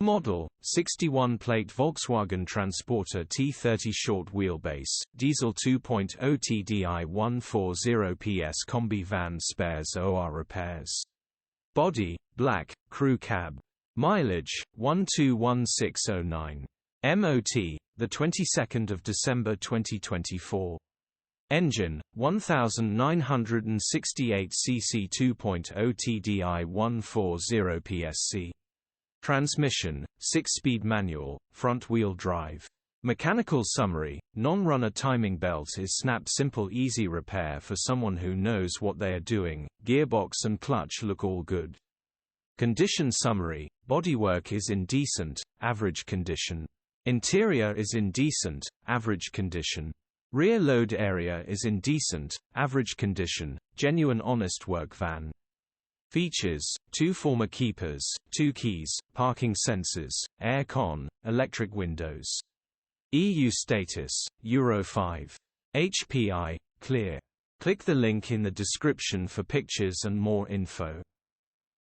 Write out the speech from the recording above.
Model, 61-plate Volkswagen Transporter T30 short wheelbase, diesel 2.0 TDI 140PS Kombi van spares OR repairs. Body, black, crew cab. Mileage, 121609. MOT, the 22nd of December 2024. Engine, 1968 cc 2.0 TDI 140PS. Transmission, 6-speed manual, front-wheel drive. Mechanical summary: non-runner timing belt is snap simple easy repair for someone who knows what they are doing. Gearbox and clutch look all good. Condition summary: bodywork is in decent, average condition. Interior is in decent, average condition. Rear load area is in decent, average condition, genuine honest work van. Features: 2 former keepers, 2 keys, parking sensors, air con, electric windows. EU status, Euro 5. HPI, clear. Click the link in the description for pictures and more info.